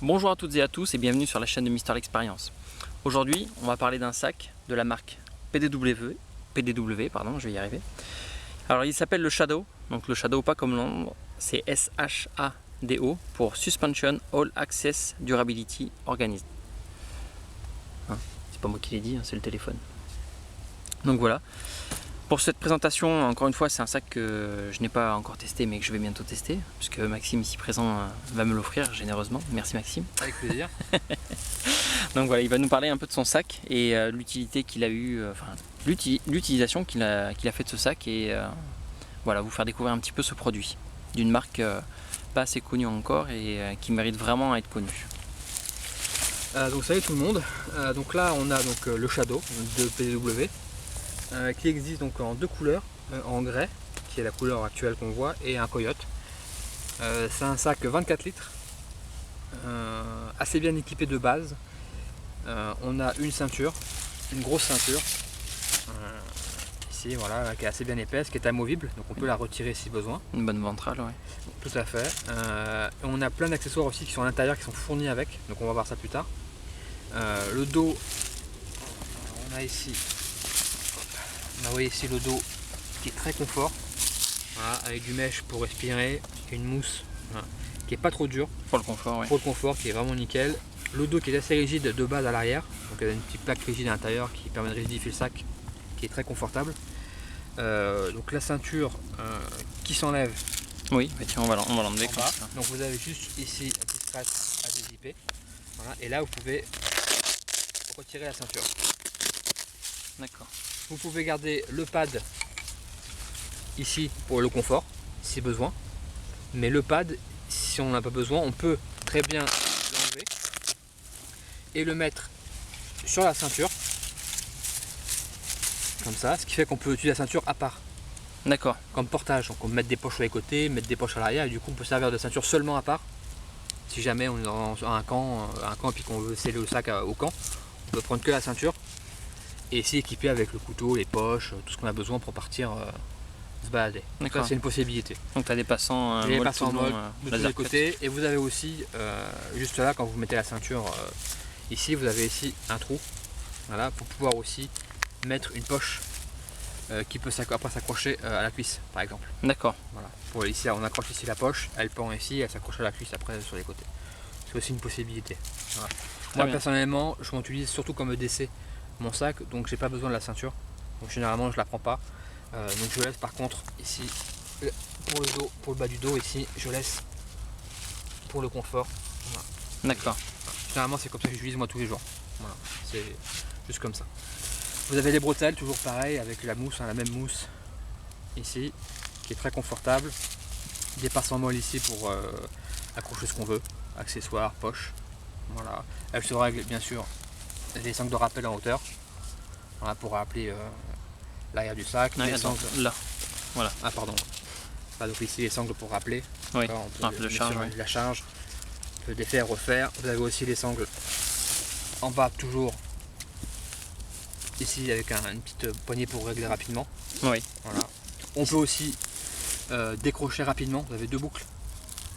Bonjour à toutes et à tous et bienvenue sur la chaîne de Mister l'Expérience. Aujourd'hui, on va parler d'un sac de la marque PDW, pardon, je vais y arriver. Alors il s'appelle le Shadow, donc le Shadow pas comme l'ombre, c'est SHADO pour Suspension All Access Durability Organism. Hein, c'est pas moi qui l'ai dit, hein, c'est le téléphone. Donc voilà. Pour cette présentation, encore une fois, c'est un sac que je n'ai pas encore testé, mais que je vais bientôt tester, puisque Maxime ici présent va me l'offrir généreusement. Merci Maxime. Avec plaisir. Donc voilà, il va nous parler un peu de son sac et l'utilité qu'il a eu, enfin l'utilisation qu'il a fait de ce sac et voilà, vous faire découvrir un petit peu ce produit d'une marque pas assez connue encore et qui mérite vraiment à être connue. Donc salut tout le monde. Donc là on a donc le Shadow de PDW qui existe donc en deux couleurs, en grès qui est la couleur actuelle qu'on voit et un coyote. C'est un sac 24 litres, assez bien équipé de base. On a une ceinture, une grosse ceinture ici, voilà, qui est assez bien épaisse, qui est amovible, donc on peut la retirer si besoin. Une bonne ventrale, ouais. Tout à fait. On a plein d'accessoires aussi qui sont à l'intérieur, qui sont fournis avec, donc on va voir ça plus tard. Le dos, on a ici le dos qui est très confort, voilà, avec du mesh pour respirer, et une mousse, voilà, qui est pas trop dure. Pour le confort, ouais. Pour le confort, qui est vraiment nickel. Le dos qui est assez rigide de base à l'arrière, donc il y a une petite plaque rigide à l'intérieur qui permet de rigidifier le sac, qui est très confortable. Donc la ceinture qui s'enlève. Oui, mais tiens, on va l'enlever comme ça. Donc vous avez juste ici un petit strass à dézipper. Voilà, et là vous pouvez retirer la ceinture. D'accord. Vous pouvez garder le pad ici pour le confort si besoin. Mais le pad, si on n'a pas besoin, on peut très bien l'enlever et le mettre sur la ceinture. Comme ça, ce qui fait qu'on peut utiliser la ceinture à part. D'accord. Comme portage, donc on peut mettre des poches sur les côtés, mettre des poches à l'arrière et du coup on peut servir de ceinture seulement à part. Si jamais on est dans un camp et puis qu'on veut sceller le sac au camp, on peut prendre que la ceinture et s'y équiper avec le couteau, les poches, tout ce qu'on a besoin pour partir se balader. D'accord. Ça c'est une possibilité. Donc tu as des passants Les molles passants tout le long, molles de tous les côtés et vous avez aussi juste là quand vous mettez la ceinture ici, vous avez ici un trou, voilà, pour pouvoir aussi mettre une poche qui peut après s'accrocher à la cuisse par exemple. D'accord. Voilà. Pour ici, on accroche ici la poche, elle pend ici, elle s'accroche à la cuisse après sur les côtés. C'est aussi une possibilité. Voilà. Moi bien. personnellement, je m'utilise surtout comme EDC mon sac, donc j'ai pas besoin de la ceinture. Donc généralement je la prends pas. Donc je laisse par contre ici pour le dos, pour le bas du dos ici, je laisse pour le confort. Voilà. D'accord. Généralement c'est comme ça que j'utilise moi tous les jours. Voilà. C'est juste comme ça. Vous avez les bretelles, toujours pareil, avec la mousse, hein, la même mousse ici, qui est très confortable. Des passants molles ici pour accrocher ce qu'on veut, accessoires, poches. Voilà. Elle se règle bien sûr des sangles de rappel en hauteur, voilà, pour rappeler l'arrière du sac. Ouais, les attends, sangles... là. Voilà. Ah pardon. Ah, donc ici les sangles pour rappeler. Oui. On peut Un peu de charge. Oui. la charge. On peut défaire, refaire. Vous avez aussi les sangles en bas toujours. Ici avec une petite poignée pour régler rapidement. Oui. Voilà. On peut aussi décrocher rapidement, vous avez deux boucles.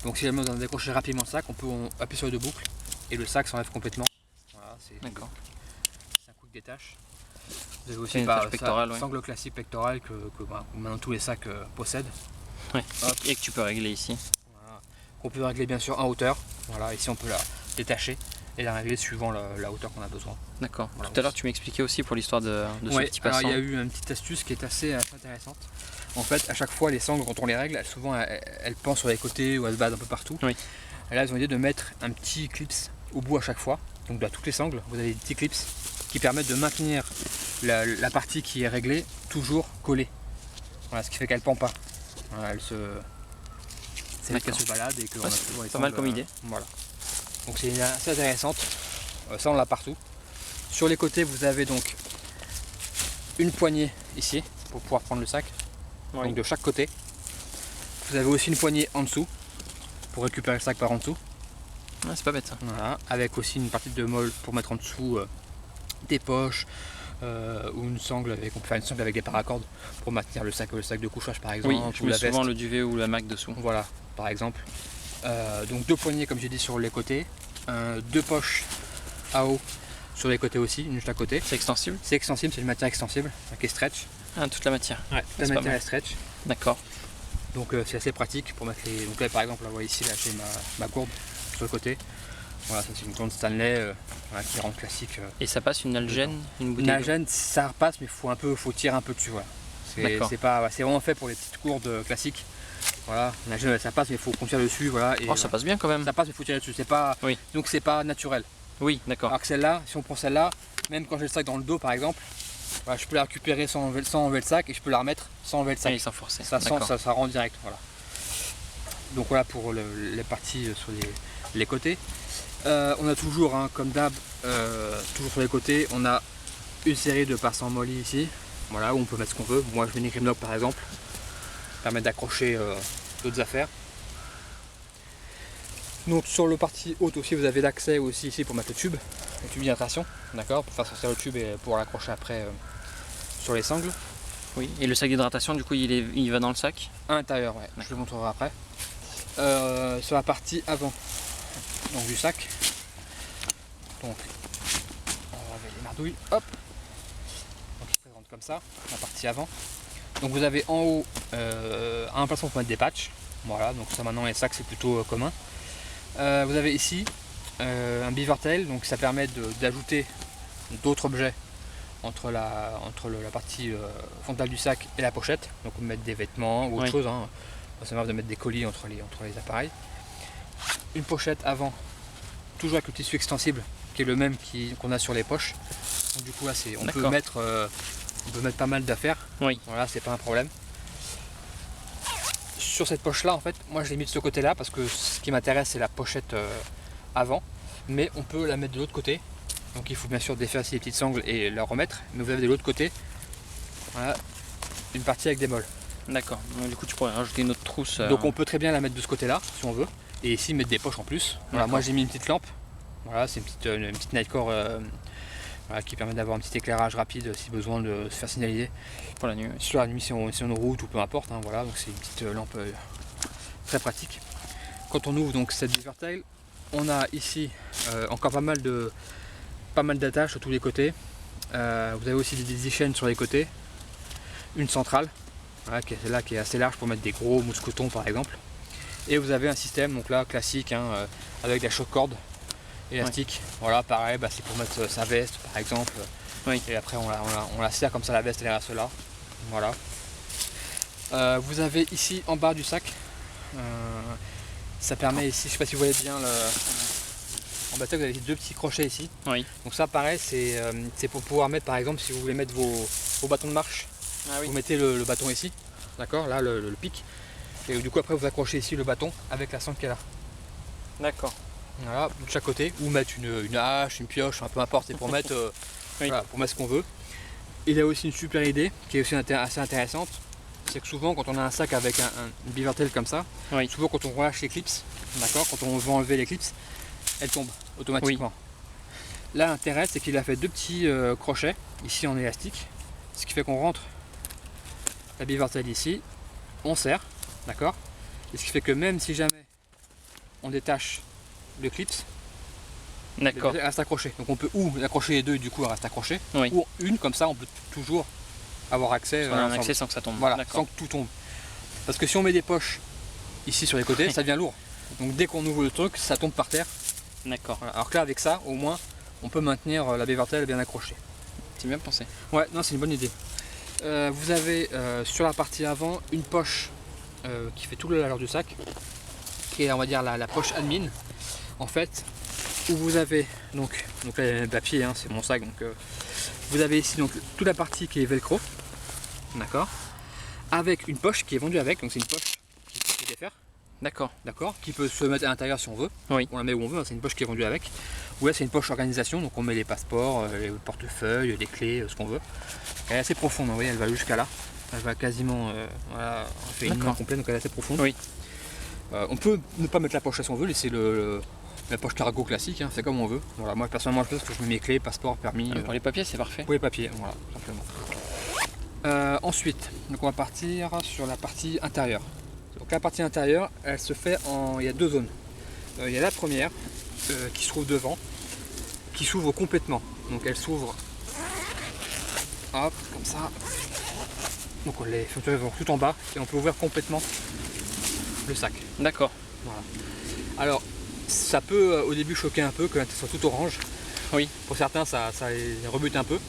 Donc si jamais vous en décrochez rapidement le sac, on peut appuyer sur les deux boucles et le sac s'enlève complètement. Voilà, c'est un coup de détache. Vous avez aussi pectorale, oui. sangle classique pectorale que maintenant tous les sacs possèdent. Oui. Et que tu peux régler ici. Voilà. On peut régler bien sûr en hauteur. Voilà, ici on peut la détacher et la régler suivant la hauteur qu'on a besoin. D'accord. Voilà. Tout à l'heure tu m'expliquais aussi pour l'histoire de ce petit alors passant. il y a eu une petite astuce qui est assez intéressante. En fait, à chaque fois, les sangles, quand on les règle, souvent elles pendent sur les côtés ou elles se battent un peu partout. Oui. Et là, ils ont l'idée de mettre un petit clips au bout à chaque fois. Donc, dans toutes les sangles, vous avez des petits clips qui permettent de maintenir la partie qui est réglée toujours collée. Voilà, ce qui fait qu'elle ne pend pas. Voilà, c'est qu'elle se balade et que Ouais, c'est pas mal comme idée. Voilà. Donc, c'est assez intéressante. Ça, on l'a partout. Sur les côtés, vous avez donc une poignée ici pour pouvoir prendre le sac. Oui. Donc de chaque côté. Vous avez aussi une poignée en dessous pour récupérer le sac par en dessous. Ouais, c'est pas bête ça. Voilà. Avec aussi une partie de molle pour mettre en dessous des poches ou une sangle on peut faire une sangle avec des paracordes pour maintenir le sac de couchage par exemple. Oui, je ou mets la souvent veste. le duvet ou la maque dessous. Voilà, par exemple. Donc deux poignées comme j'ai dit sur les côtés. deux poches à eau sur les côtés aussi, une juste à côté. C'est extensible? C'est extensible, c'est une matière extensible, qui est stretch. Ah, toute la matière. Ouais, la matière est stretch. D'accord. Donc c'est assez pratique pour mettre les. Donc là par exemple, là, vous voyez ici, là j'ai ma gourde sur le côté. Voilà, ça c'est une gourde Stanley voilà, qui rentre classique. Et ça passe une algène, une bouteille Une d'eau? algène, ça repasse, mais faut tirer un peu dessus. Voilà. C'est vraiment fait pour les petites gourdes classiques. Voilà, une algène, ça passe, mais il faut qu'on tire dessus. Voilà, et, Oh, ça passe bien quand même. ça passe, mais il faut tirer dessus. C'est pas, Oui. donc c'est pas naturel. Oui, d'accord. Alors que celle-là, si on prend celle-là, même quand j'ai le sac dans le dos par exemple, voilà, je peux la récupérer sans enlever le sac et je peux la remettre sans enlever le sac. Oui, sans forcer. Ça D'accord. ça rend direct. Voilà. Donc voilà pour les parties sur les côtés. On a toujours, hein, comme d'hab, toujours sur les côtés, on a une série de passants molly ici. Voilà, où on peut mettre ce qu'on veut. Moi je mets une Grimlock par exemple, permet d'accrocher d'autres affaires. Donc sur le partie haute aussi, vous avez l'accès aussi ici pour mettre le tube d'hydratation, d'accord, pour faire sortir le tube et pour l'accrocher après sur les sangles. Oui. Et le sac d'hydratation, du coup, il va dans le sac? À l'intérieur, ouais. Je vous montrerai après. Sur la partie avant donc du sac, donc on va enlever les mardouilles, hop, donc il se présente comme ça, la partie avant. Donc vous avez en haut un emplacement pour mettre des patchs, voilà, donc ça maintenant les sacs c'est plutôt commun. Vous avez ici un beaver tail, donc ça permet d'ajouter d'autres objets entre la partie frontale du sac et la pochette, donc on peut mettre des vêtements ou autre chose, hein. Ça m'arrive de mettre des colis entre les appareils. Une pochette avant, toujours avec le tissu extensible qui est le même qu'on a sur les poches. Donc du coup là on peut mettre pas mal d'affaires. Oui. Voilà, c'est pas un problème. Sur cette poche là en fait, moi je l'ai mis de ce côté là parce que ce qui m'intéresse c'est la pochette avant, mais on peut la mettre de l'autre côté. Donc il faut bien sûr défaire ici les petites sangles et la remettre, mais vous avez de l'autre côté, voilà, une partie avec des molles. D'accord. Du coup, tu pourrais rajouter une autre trousse. Donc on peut très bien la mettre de ce côté là si on veut, et ici mettre des poches en plus. Voilà, moi j'ai mis une petite lampe, voilà, c'est une petite Nightcore voilà, qui permet d'avoir un petit éclairage rapide si besoin de se faire signaliser pour la nuit. Sur la nuit si on route ou peu importe, hein, voilà, donc c'est une petite lampe très pratique. Quand on ouvre donc cette beaver tail, on a ici encore pas mal d'attaches sur tous les côtés. Vous avez aussi des chaînes sur les côtés, une centrale, voilà, qui est assez large pour mettre des gros mousquetons par exemple. Et vous avez un système donc là classique, hein, avec la choc corde élastique. Voilà, pareil, c'est pour mettre sa veste par exemple. Et après on la serre comme ça, la veste elle reste là. Voilà. Vous avez ici en bas du sac, ça permet ici, je sais pas si vous voyez bien en bas vous avez deux petits crochets ici. Oui. Donc ça pareil, c'est pour pouvoir mettre par exemple si vous voulez mettre vos bâtons de marche. Ah oui. Vous mettez le bâton ici, d'accord, là le pic, et du coup après vous accrochez ici le bâton avec la sangle qui est là. D'accord. Voilà, de chaque côté, ou mettre une hache, une pioche, peu importe, c'est pour mettre voilà, pour mettre ce qu'on veut. Il y a aussi une super idée qui est aussi assez intéressante, c'est que souvent quand on a un sac avec une beaver tail comme ça, souvent quand on relâche les clips, d'accord, quand on veut enlever les clips, elles tombent automatiquement. Là l'intérêt c'est qu'il a fait deux petits crochets ici en élastique, ce qui fait qu'on rentre la beaver tail ici, on serre, d'accord, et ce qui fait que même si jamais on détache le clips, elle reste accrochée. Donc on peut ou accrocher les deux et du coup elle reste accrochée, ou une comme ça on peut toujours avoir accès, sans que ça tombe. Voilà, sans que tout tombe. Parce que si on met des poches ici sur les côtés, ça devient lourd. Donc dès qu'on ouvre le truc, ça tombe par terre. D'accord. Voilà. Alors que là avec ça, au moins, on peut maintenir la beaver tail bien accrochée. C'est bien pensé. Ouais, non, c'est une bonne idée. Vous avez sur la partie avant une poche qui fait tout le largeur du sac, qui est on va dire la poche admin. En fait, où vous avez donc là il y a le papier, hein, c'est mon sac, donc vous avez ici donc toute la partie qui est velcro, d'accord, avec une poche qui est vendue avec, donc c'est une poche qui peut se défaire, d'accord, qui peut se mettre à l'intérieur si on veut, on la met où on veut, hein, c'est une poche qui est vendue avec, ou là c'est une poche organisation, donc on met les passeports, les portefeuilles, les clés, ce qu'on veut. Elle est assez profonde, vous voyez, elle va jusqu'à là, elle va quasiment, voilà, on fait une main complète, donc elle est assez profonde. On peut ne pas mettre la poche si on veut, laisser la poche cargo classique, hein, c'est comme on veut. Voilà, moi personnellement je fais parce que je mets mes clés, passeport, permis. Pour les papiers c'est parfait. Pour les papiers, voilà, simplement. Ensuite, donc on va partir sur la partie intérieure. Donc la partie intérieure, elle se fait il y a deux zones. Il y a la première, qui se trouve devant, qui s'ouvre complètement. Donc elle s'ouvre, hop, comme ça. Donc les fermetures vont tout en bas et on peut ouvrir complètement le sac. D'accord. Voilà. Alors ça peut au début choquer un peu que ça soit tout orange. Oui. Pour certains ça les rebute un peu,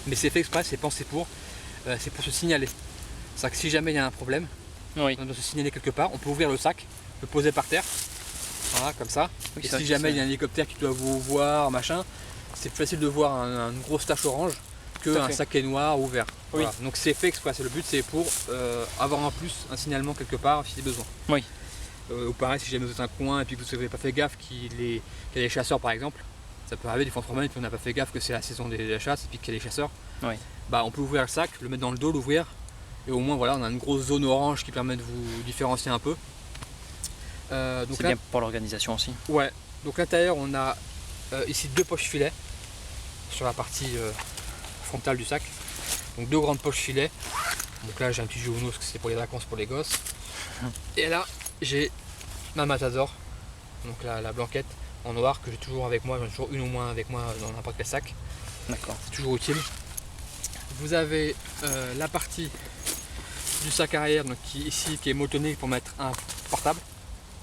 mais c'est fait exprès, c'est pensé pour. C'est pour se signaler. C'est-à-dire que si jamais il y a un problème, Oui. on doit se signaler quelque part, on peut ouvrir le sac, le poser par terre, voilà, comme ça. Oui, Et c'est vrai si que jamais il y a c'est- un hélicoptère qui doit vous voir, machin, c'est plus facile de voir une grosse tache orange Tout à qu'un fait. sac qui est noir ou vert. Oui. Voilà. Donc c'est fait exprès, le but c'est pour avoir un plus, un signalement quelque part si besoin. Oui. Ou pareil, si jamais vous êtes un coin et puis que vous n'avez pas fait gaffe qu'il y a des chasseurs par exemple, ça peut arriver des fois en promenade et puis on n'a pas fait gaffe que c'est la saison de la chasse et puis qu'il y a des chasseurs. Oui. Bah, on peut ouvrir le sac, le mettre dans le dos, l'ouvrir, et au moins voilà, on a une grosse zone orange qui permet de vous différencier un peu. Donc C'est là, bien pour l'organisation aussi. ouais. Donc l'intérieur, on a ici 2 poches filets sur la partie frontale du sac. Donc 2 grandes poches filets. Donc là, j'ai un petit jeu Uno parce que c'est pour les vacances pour les gosses. Et là, j'ai ma Matador, donc la blanquette en noir que j'ai toujours avec moi. J'en ai toujours une au moins avec moi dans n'importe quel sac. D'accord. C'est toujours utile. Vous avez la partie du sac arrière donc ici qui est molletonnée pour mettre un portable,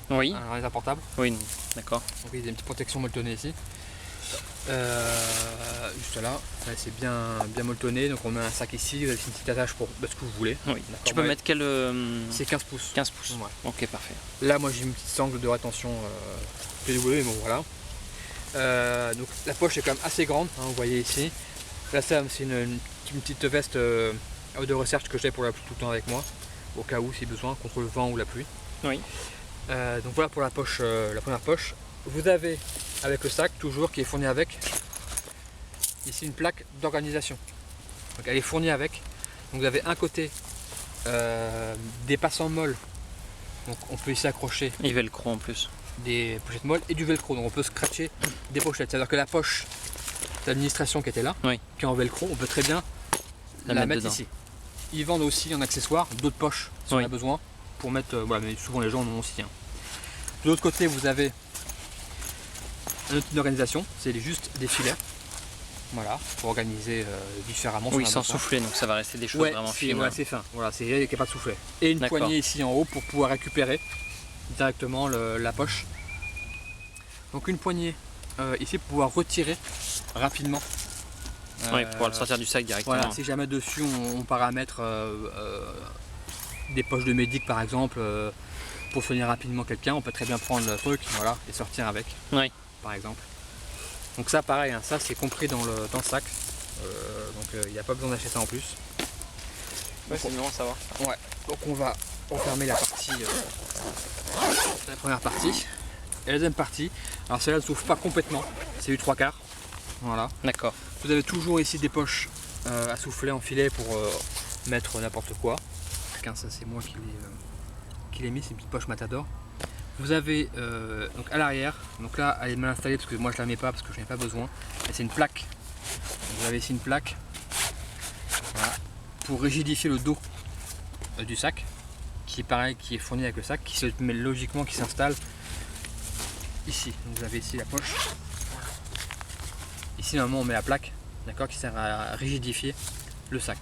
Oui. un ordinateur portable. Oui. D'accord. Donc il y a une petite protection molletonnée ici. Juste là, ça, c'est bien molletonné. Donc on met un sac ici, vous avez une petite attache pour ce que vous voulez. Oui. D'accord, Tu peux ouais. mettre quel C'est 15 pouces. 15 pouces. Ouais. Ok, parfait. Là moi j'ai une petite sangle de rétention PW, mais bon voilà. Donc la poche est quand même assez grande, hein, vous voyez ici. Là c'est une petite veste de recherche que j'ai pour la pluie tout le temps avec moi, au cas où si besoin, contre le vent ou la pluie. Oui. Donc voilà pour la poche, la première poche. Vous avez avec le sac toujours qui est fourni avec ici une plaque d'organisation. Donc elle est fournie avec. Donc vous avez un côté des passants molles. Donc on peut ici accrocher Et velcro en plus. des pochettes molles et du velcro. Donc on peut scratcher des pochettes. C'est-à-dire que la poche d'administration qui était là, Oui. qui est en velcro, on peut très bien La la mettre mettre dedans. ici. Ils vendent aussi en accessoire d'autres poches si Oui. on a besoin pour mettre. Voilà, mais souvent les gens en ont aussi. Hein. De l'autre côté, vous avez un outil d'organisation, c'est juste des filets. Voilà, pour organiser différemment. Oui, si on a sans besoin. souffler, donc ça va rester des choses Ouais, vraiment c'est fines. ouais, c'est fin. Voilà, c'est il n'y a pas de soufflet. Et une D'accord. poignée ici en haut pour pouvoir récupérer directement la poche. Donc une poignée ici pour pouvoir retirer rapidement. Oui, pour pouvoir le sortir du sac directement. Voilà, si jamais dessus on paramètre des poches de médic par exemple pour soigner rapidement quelqu'un, on peut très bien prendre le truc voilà, et sortir avec Oui. par exemple. Donc ça pareil, hein, ça c'est compris dans le sac. Donc il n'y a pas besoin d'acheter ça en plus. Ouais, c'est bon à savoir. Ouais, donc on va refermer la partie, la première partie. Et la deuxième partie, alors celle-là ne s'ouvre pas complètement, c'est du 3/4. Voilà. D'accord. Vous avez toujours ici des poches à souffler en filet pour mettre n'importe quoi. Ça c'est moi qui l'ai mis, c'est une petite poche Matador. Vous avez donc à l'arrière, donc là elle est mal installée parce que moi je la mets pas parce que je n'ai pas besoin. Et c'est une plaque. Vous avez ici une plaque voilà, pour rigidifier le dos du sac, qui est pareil, qui est fourni avec le sac, qui se met logiquement, qui s'installe ici. Donc vous avez ici la poche. Ici normalement on met la plaque, d'accord, qui sert à rigidifier le sac.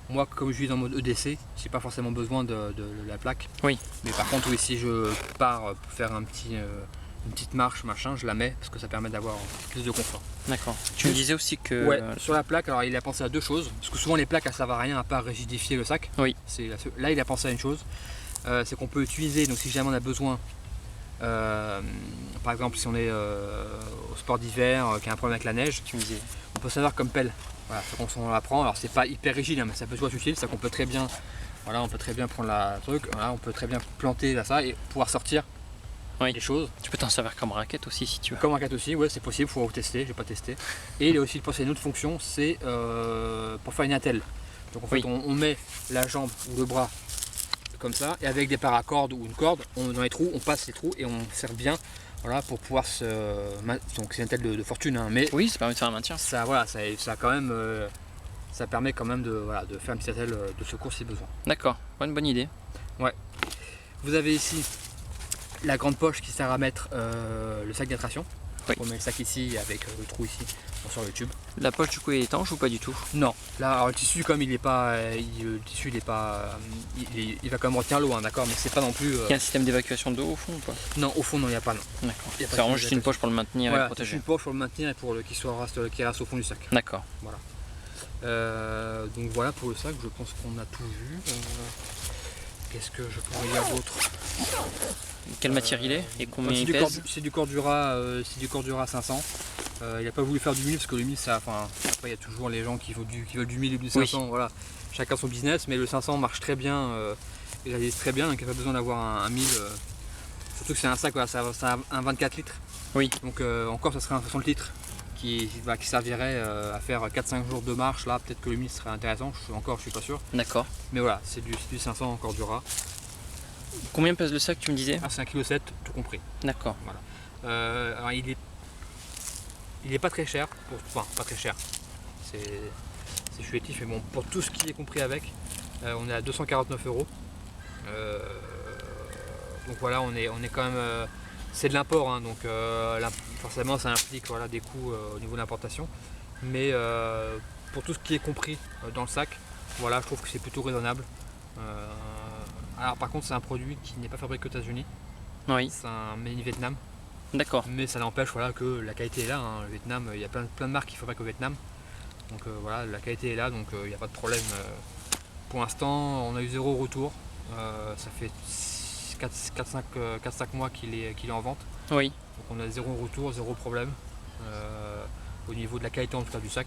Moi comme je suis en mode EDC, j'ai pas forcément besoin de la plaque. Oui. Mais par contre oui, si je pars pour faire une petite marche machin, je la mets parce que ça permet d'avoir plus de confort. D'accord. Tu me disais aussi que. Ouais, sur la plaque, alors il a pensé à deux choses, parce que souvent les plaques elles servent à rien à part rigidifier le sac. Oui. Là il a pensé à une chose, c'est qu'on peut utiliser, donc si jamais on a besoin, par exemple si on est au sport d'hiver, qui a un problème avec la neige, Tu me disais. on peut servir comme pelle. Voilà, on la prend, alors c'est pas hyper rigide, hein, mais ça peut être utile, c'est qu'on peut très bien, voilà, on peut très bien prendre la truc, voilà, on peut très bien planter là, ça et pouvoir sortir Oui. les choses. Tu peux t'en servir comme raquette aussi si tu veux. Comme un 4 aussi, ouais c'est possible, il faut tester, j'ai pas testé. Et il a aussi pensé à une autre fonction, c'est pour faire une attelle. Donc en fait Oui. on met la jambe ou le bras comme ça, et avec des paracordes ou une corde, dans les trous, on passe les trous et on serre bien, voilà, pour pouvoir se. Donc c'est une attelle de fortune, hein, mais Oui, ça permet de faire un maintien. ça voilà, ça quand même. Ça permet quand même de faire une petite attelle de secours si besoin. D'accord. Ouais, une bonne idée. Vous avez ici la grande poche qui sert à mettre le sac d'attraction. Oui. On met le sac ici avec le trou ici sur le tube. La poche du coup est étanche ou pas du tout? Non, là alors, le tissu comme il est pas, le tissu il est pas, il va quand même retenir l'eau, hein, d'accord, mais c'est pas non plus. Il y a un système d'évacuation d'eau au fond ou pas? Non, au fond non, il n'y a pas non. D'accord. Il y a pas C'est de vraiment juste une poche pour le maintenir et Voilà, le protéger. c'est une poche pour le maintenir et pour qu'il reste au fond du sac. D'accord. Voilà. Donc voilà pour le sac, je pense qu'on a tout vu. Qu'est-ce que je pourrais dire d'autre? Quelle matière il est et combien il pèse? C'est du Cordura 500. Il n'a pas voulu faire du 1000 parce que le 1000, ça, enfin, après il y a toujours les gens qui veulent du 1000 et du 500. Oui. Voilà, chacun son business, mais le 500 marche très bien, il réalise très bien, donc il n'y a pas besoin d'avoir un 1000. Surtout que c'est un sac, voilà, c'est un 24 litres. Oui. Donc encore, ça serait un 60 litres qui servirait à faire 4-5 jours de marche. Là, peut-être que le 1000 serait intéressant, je suis pas sûr. D'accord. Mais voilà, c'est du 500 en Cordura. Combien pèse le sac, tu me disais? Ah, c'est 1,7 kg tout compris. D'accord. Voilà. Alors il est pas très cher, enfin pas très cher, c'est chuétif, mais bon, pour tout ce qui est compris avec, on est à 249 €. Donc voilà, on est quand même, c'est de l'import, hein, donc forcément ça implique voilà, des coûts au niveau de l'importation, mais pour tout ce qui est compris dans le sac, voilà, je trouve que c'est plutôt raisonnable. Alors par contre c'est un produit qui n'est pas fabriqué aux États-Unis, Oui. c'est un made in Vietnam. D'accord. Mais ça n'empêche voilà, que la qualité est là, hein. Le Vietnam, il y a plein de marques qui fabriquent au Vietnam. Donc voilà, la qualité est là, donc il n'y a pas de problème. Pour l'instant, on a eu 0 retour. Ça fait 4-5 mois qu'il est en vente. Oui. Donc on a 0 retour, 0 problème. Au niveau de la qualité en tout cas du sac.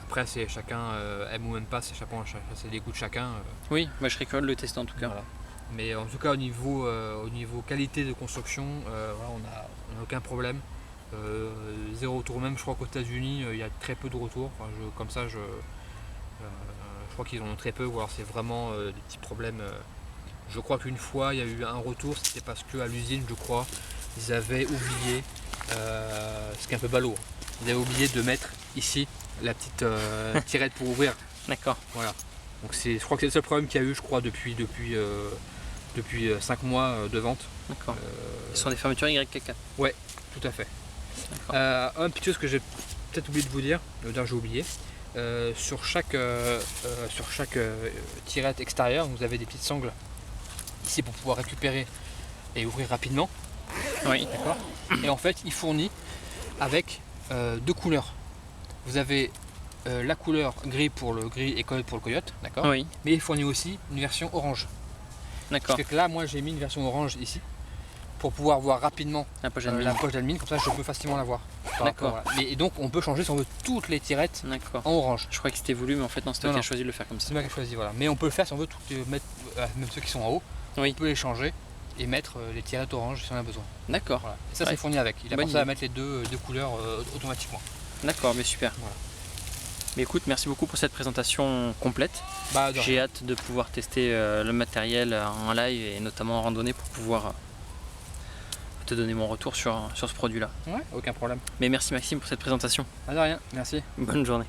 Après, c'est chacun aime ou aime pas, c'est les goûts de chacun. Oui, moi je serais curieux de le tester en tout cas. Voilà. Mais en tout cas au niveau qualité de construction, voilà, on n'a aucun problème. 0 retour, même je crois qu'aux États-Unis il y a très peu de retours. Enfin, je crois qu'ils en ont très peu, ou alors c'est vraiment des petits problèmes. Je crois qu'une fois il y a eu un retour, c'était parce qu'à l'usine, je crois, ils avaient oublié, ce qui est un peu ballot, ils avaient oublié de mettre ici la petite tirette pour ouvrir. D'accord. Voilà. Donc je crois que c'est le seul problème qu'il y a eu, je crois, depuis 5 mois de vente. D'accord. Ce sont des fermetures YK4. Ouais, tout à fait. Un petit chose que j'ai peut-être oublié de vous dire, j'ai oublié, sur chaque tirette extérieure, vous avez des petites sangles ici pour pouvoir récupérer et ouvrir rapidement. Oui. D'accord. Et en fait, il fournit avec 2 couleurs. Vous avez la couleur gris pour le gris et coyote pour le coyote, d'accord. Oui. Mais il fournit aussi une version orange. D'accord. Parce que là, moi, j'ai mis une version orange ici pour pouvoir voir rapidement La poche la poche d'admin, comme ça je peux facilement la voir. D'accord. Voilà. Et donc on peut changer si on veut toutes les tirettes en orange. Je crois que c'était voulu, mais en fait non, c'est toi qui as choisi de le faire comme ça. C'est moi qui ai choisi, voilà. Mais on peut le faire si on veut mettre, même ceux qui sont en haut, oui. On peut les changer et mettre les tirettes orange si on a besoin. D'accord. Voilà. Et ça c'est fourni avec. Il a pensé à mettre les deux couleurs automatiquement. D'accord, mais super. Voilà. Mais écoute, merci beaucoup pour cette présentation complète. J'ai hâte de pouvoir tester le matériel en live et notamment en randonnée pour pouvoir te donner mon retour sur ce produit-là. Ouais, aucun problème. Mais merci Maxime pour cette présentation. Ah, de rien, merci. Bonne journée.